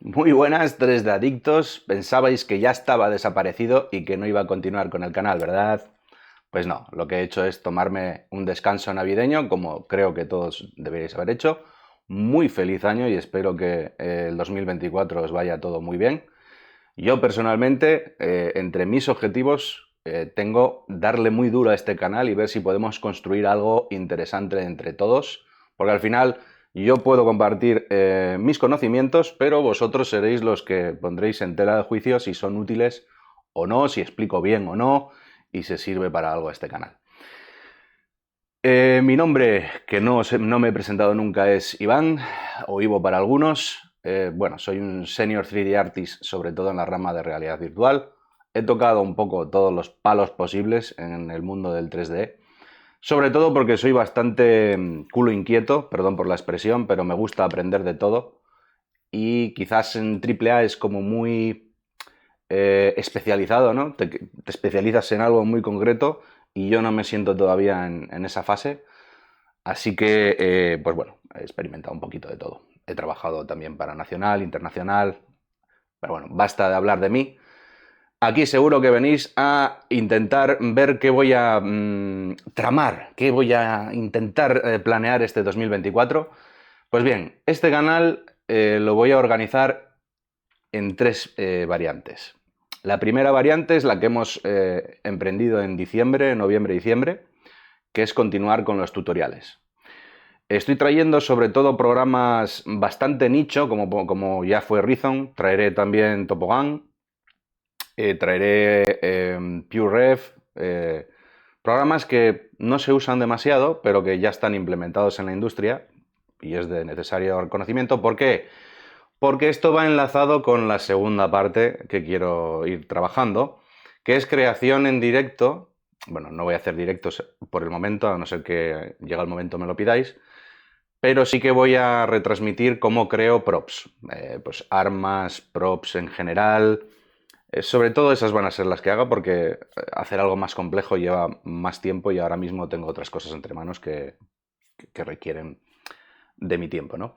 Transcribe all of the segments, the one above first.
Muy buenas, tres de adictos. Pensabais que ya estaba desaparecido y que no iba a continuar con el canal, ¿verdad? Pues no, lo que he hecho es tomarme un descanso navideño, como creo que todos deberíais haber hecho. Muy feliz año y espero que el 2024 os vaya todo muy bien. Yo personalmente, entre mis objetivos, tengo darle muy duro a este canal y ver si podemos construir algo interesante entre todos, porque al final yo puedo compartir mis conocimientos, pero vosotros seréis los que pondréis en tela de juicio si son útiles o no, si explico bien o no y si sirve para algo este canal. Mi nombre, que no me he presentado nunca, es Iván, o Ivo para algunos. Bueno, soy un senior 3D artist, sobre todo en la rama de realidad virtual. He tocado un poco todos los palos posibles en el mundo del 3D, sobre todo porque soy bastante culo inquieto, perdón por la expresión, pero me gusta aprender de todo. Y quizás en AAA es como muy especializado, ¿no? Te especializas en algo muy concreto y yo no me siento todavía en esa fase. Así que, pues bueno, he experimentado un poquito de todo. He trabajado también para nacional, internacional, pero bueno, basta de hablar de mí. Aquí seguro que venís a intentar ver qué voy a tramar, qué voy a intentar planear este 2024. Pues bien, este canal lo voy a organizar en tres variantes. La primera variante es la que hemos emprendido en diciembre, noviembre-diciembre, que es continuar con los tutoriales. Estoy trayendo sobre todo programas bastante nicho, como ya fue Reason. Traeré también Topogán, traeré PureRef, programas que no se usan demasiado, pero que ya están implementados en la industria y es de necesario conocimiento. ¿Por qué? Porque esto va enlazado con la segunda parte que quiero ir trabajando, que es creación en directo. Bueno, no voy a hacer directos por el momento, a no ser que llegue el momento me lo pidáis, pero sí que voy a retransmitir cómo creo props, pues armas, props en general. Sobre todo esas van a ser las que haga porque hacer algo más complejo lleva más tiempo y ahora mismo tengo otras cosas entre manos que requieren de mi tiempo, ¿no?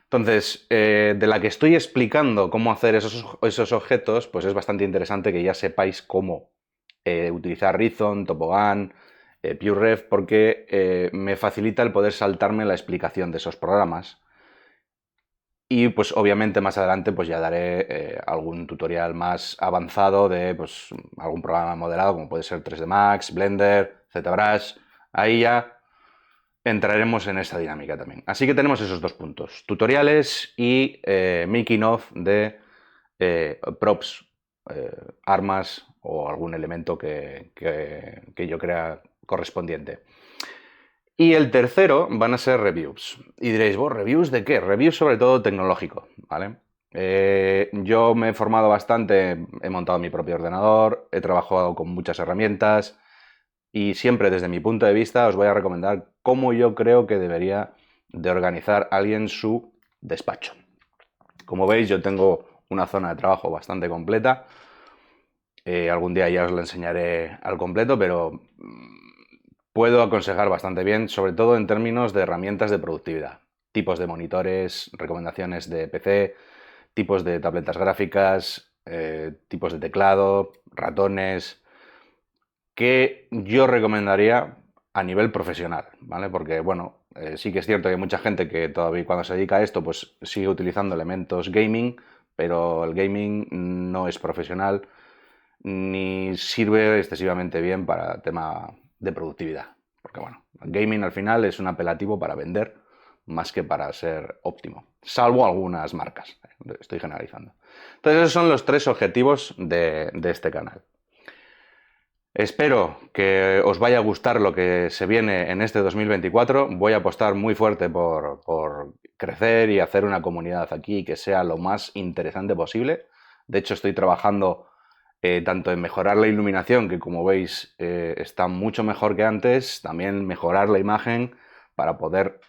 Entonces, de la que estoy explicando cómo hacer esos objetos, pues es bastante interesante que ya sepáis cómo utilizar Reason, Topogán, PureRef, porque me facilita el poder saltarme la explicación de esos programas. Y pues obviamente más adelante pues ya daré algún tutorial más avanzado de pues algún programa modelado como puede ser 3D Max, Blender, ZBrush. Ahí ya entraremos en esta dinámica también. Así que tenemos esos dos puntos, tutoriales y making of de props, armas o algún elemento que yo crea correspondiente. Y el tercero van a ser reviews. Y diréis, ¿vos reviews de qué? Reviews sobre todo tecnológico, ¿vale? Yo me he formado bastante, he montado mi propio ordenador, he trabajado con muchas herramientas y siempre desde mi punto de vista os voy a recomendar cómo yo creo que debería de organizar alguien su despacho. Como veis, yo tengo una zona de trabajo bastante completa. Algún día ya os la enseñaré al completo, pero puedo aconsejar bastante bien, sobre todo en términos de herramientas de productividad. Tipos de monitores, recomendaciones de PC, tipos de tabletas gráficas, tipos de teclado, ratones, que yo recomendaría a nivel profesional, ¿vale? Porque, bueno, sí que es cierto que hay mucha gente que todavía cuando se dedica a esto, pues sigue utilizando elementos gaming, pero el gaming no es profesional ni sirve excesivamente bien para el tema de productividad. Porque, bueno, el gaming al final es un apelativo para vender más que para ser óptimo, salvo algunas marcas, estoy generalizando. Entonces, esos son los tres objetivos de este canal. Espero que os vaya a gustar lo que se viene en este 2024. Voy a apostar muy fuerte por crecer y hacer una comunidad aquí que sea lo más interesante posible. De hecho, estoy trabajando tanto en mejorar la iluminación, que como veis está mucho mejor que antes, también mejorar la imagen para poder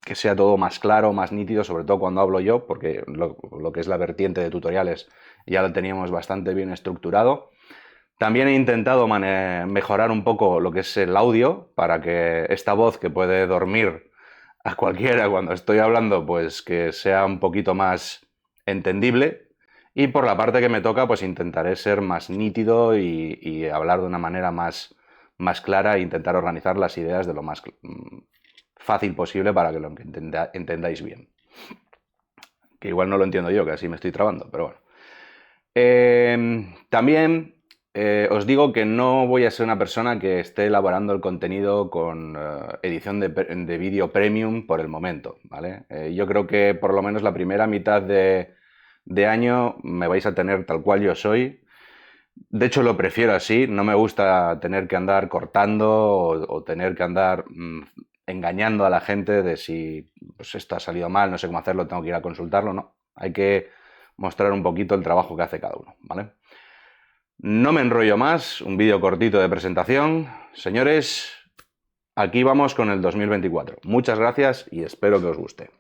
que sea todo más claro, más nítido, sobre todo cuando hablo yo, porque lo que es la vertiente de tutoriales ya lo teníamos bastante bien estructurado. También he intentado mejorar un poco lo que es el audio para que esta voz que puede dormir a cualquiera cuando estoy hablando, pues que sea un poquito más entendible, y por la parte que me toca pues intentaré ser más nítido y hablar de una manera más clara e intentar organizar las ideas de lo más fácil posible para que lo entendáis bien. Que igual no lo entiendo yo, que así me estoy trabando, pero bueno. También os digo que no voy a ser una persona que esté elaborando el contenido con edición de vídeo premium por el momento, ¿vale? Yo creo que por lo menos la primera mitad de año me vais a tener tal cual yo soy. De hecho, lo prefiero así. No me gusta tener que andar cortando o tener que andar engañando a la gente de si pues, esto ha salido mal, no sé cómo hacerlo, tengo que ir a consultarlo. No, hay que mostrar un poquito el trabajo que hace cada uno, ¿vale? No me enrollo más, un vídeo cortito de presentación. Señores, aquí vamos con el 2024. Muchas gracias y espero que os guste.